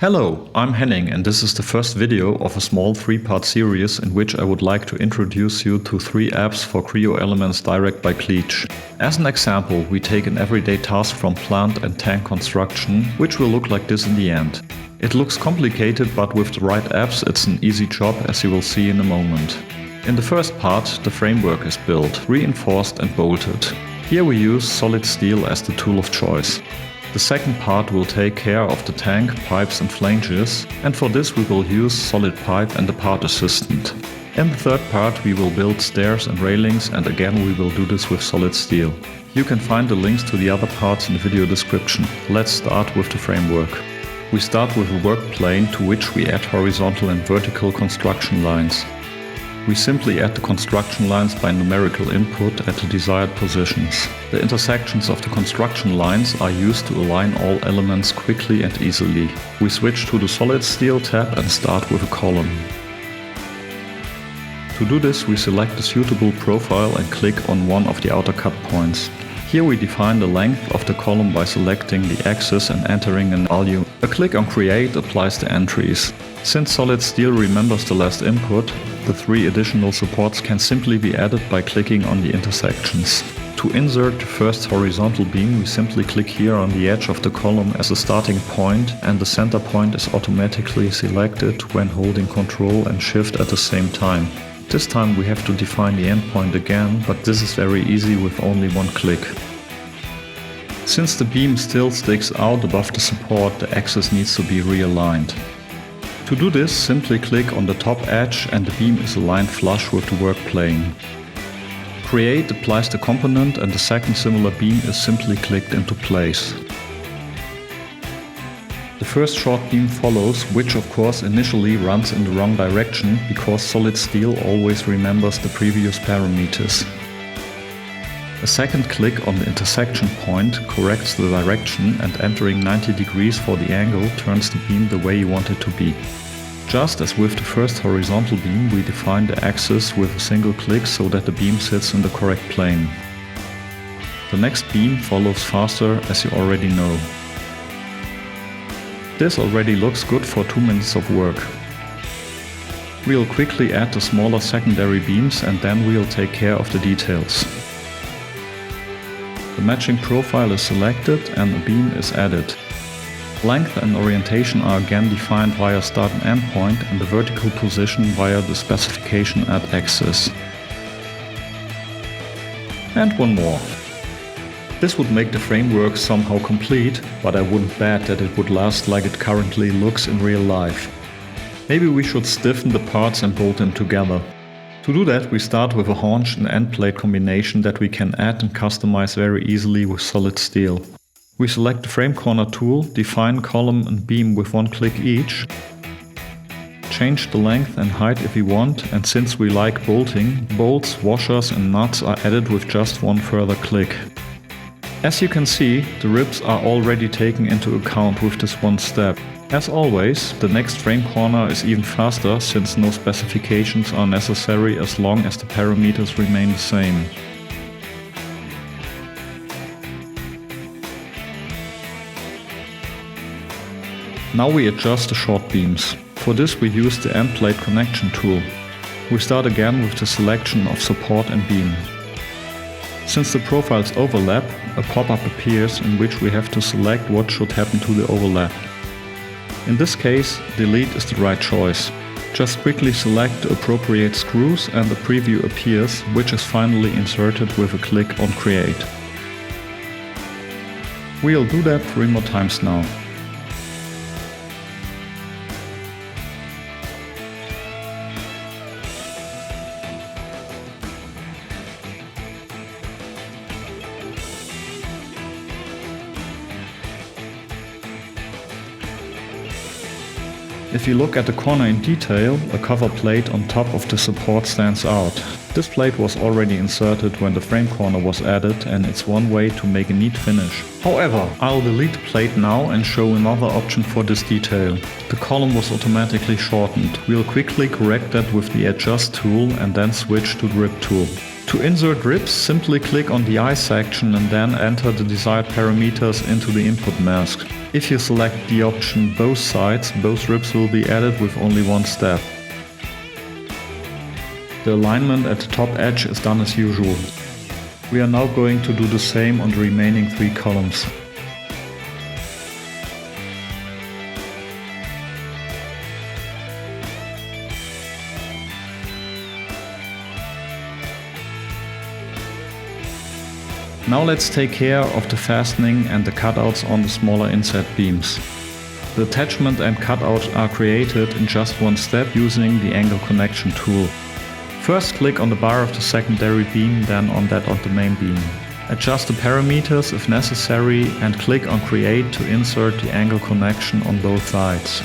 Hello, I'm Henning and this is the first video of a small 3-part series in which I would like to introduce you to 3 apps for Creo Elements Direct by Klietsch. As an example, we take an everyday task from plant and tank construction, which will look like this in the end. It looks complicated, but with the right apps it's an easy job, as you will see in a moment. In the first part, the framework is built, reinforced and bolted. Here we use SolidSteel as the tool of choice. The second part will take care of the tank, pipes and flanges, and for this we will use SolidPipe and the PART Assistant. In the third part we will build stairs and railings, and again we will do this with SolidSteel. You can find the links to the other parts in the video description. Let's start with the framework. We start with a work plane to which we add horizontal and vertical construction lines. We simply add the construction lines by numerical input at the desired positions. The intersections of the construction lines are used to align all elements quickly and easily. We switch to the SolidSteel tab and start with a column. To do this, we select a suitable profile and click on one of the outer cut points. Here we define the length of the column by selecting the axis and entering an value. A click on Create applies the entries. Since SolidSteel remembers the last input, the 3 additional supports can simply be added by clicking on the intersections. To insert the first horizontal beam, we simply click here on the edge of the column as a starting point, and the center point is automatically selected when holding Ctrl and Shift at the same time. This time we have to define the endpoint again, but this is very easy with only one click. Since the beam still sticks out above the support, the axis needs to be realigned. To do this, simply click on the top edge and the beam is aligned flush with the work plane. Create applies the component and the second similar beam is simply clicked into place. The first short beam follows, which of course initially runs in the wrong direction because SolidSteel always remembers the previous parameters. A second click on the intersection point corrects the direction, and entering 90 degrees for the angle turns the beam the way you want it to be. Just as with the first horizontal beam, we define the axis with a single click so that the beam sits in the correct plane. The next beam follows faster, as you already know. This already looks good for 2 minutes of work. We'll quickly add the smaller secondary beams and then we'll take care of the details. The matching profile is selected and a beam is added. Length and orientation are again defined via start and end point, and the vertical position via the specification at axis. And one more. This would make the framework somehow complete, but I wouldn't bet that it would last like it currently looks in real life. Maybe we should stiffen the parts and bolt them together. To do that, we start with a haunch and end plate combination that we can add and customize very easily with SolidSteel. We select the frame corner tool, define column and beam with 1 click each, change the length and height if we want, and since we like bolting, bolts, washers and nuts are added with just 1 further click. As you can see, the ribs are already taken into account with this one step. As always, the next frame corner is even faster since no specifications are necessary as long as the parameters remain the same. Now we adjust the short beams. For this we use the end plate connection tool. We start again with the selection of support and beam. Since the profiles overlap, a pop-up appears in which we have to select what should happen to the overlap. In this case, delete is the right choice. Just quickly select the appropriate screws and the preview appears, which is finally inserted with a click on Create. We'll do that 3 more times now. If you look at the corner in detail, a cover plate on top of the support stands out. This plate was already inserted when the frame corner was added, and it's one way to make a neat finish. However, I'll delete the plate now and show another option for this detail. The column was automatically shortened. We'll quickly correct that with the Adjust tool and then switch to the Rib tool. To insert ribs, simply click on the eye section and then enter the desired parameters into the input mask. If you select the option both sides, both ribs will be added with only one step. The alignment at the top edge is done as usual. We are now going to do the same on the remaining 3 columns. Now let's take care of the fastening and the cutouts on the smaller inset beams. The attachment and cutout are created in just one step using the angle connection tool. First click on the bar of the secondary beam, then on that of the main beam. Adjust the parameters if necessary and click on Create to insert the angle connection on both sides.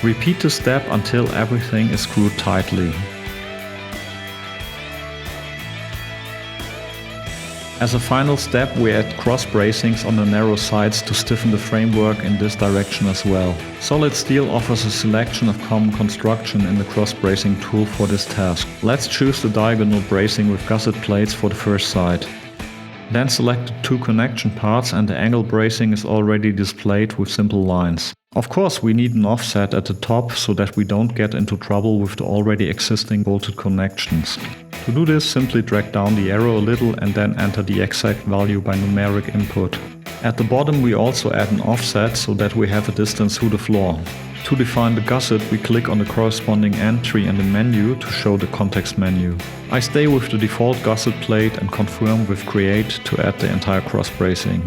Repeat the step until everything is screwed tightly. As a final step, we add cross bracings on the narrow sides to stiffen the framework in this direction as well. SolidSteel offers a selection of common construction in the cross bracing tool for this task. Let's choose the diagonal bracing with gusset plates for the first side. Then select the 2 connection parts and the angle bracing is already displayed with simple lines. Of course, we need an offset at the top so that we don't get into trouble with the already existing bolted connections. To do this, simply drag down the arrow a little and then enter the exact value by numeric input. At the bottom we also add an offset so that we have a distance to the floor. To define the gusset, we click on the corresponding entry in the menu to show the context menu. I stay with the default gusset plate and confirm with Create to add the entire cross bracing.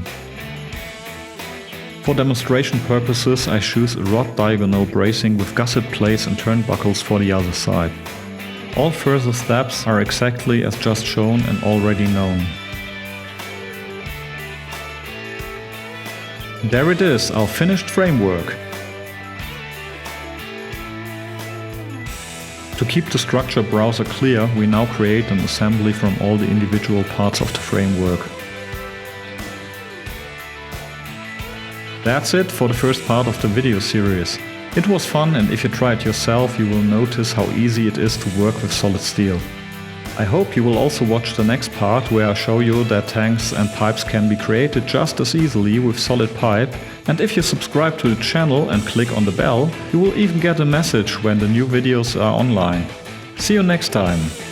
For demonstration purposes, I choose a rod diagonal bracing with gusset plates and turnbuckles for the other side. All further steps are exactly as just shown and already known. There it is, our finished framework. To keep the structure browser clear, we now create an assembly from all the individual parts of the framework. That's it for the first part of the video series. It was fun, and if you try it yourself, you will notice how easy it is to work with SolidSteel. I hope you will also watch the next part where I show you that tanks and pipes can be created just as easily with SolidPipe, and if you subscribe to the channel and click on the bell, you will even get a message when the new videos are online. See you next time!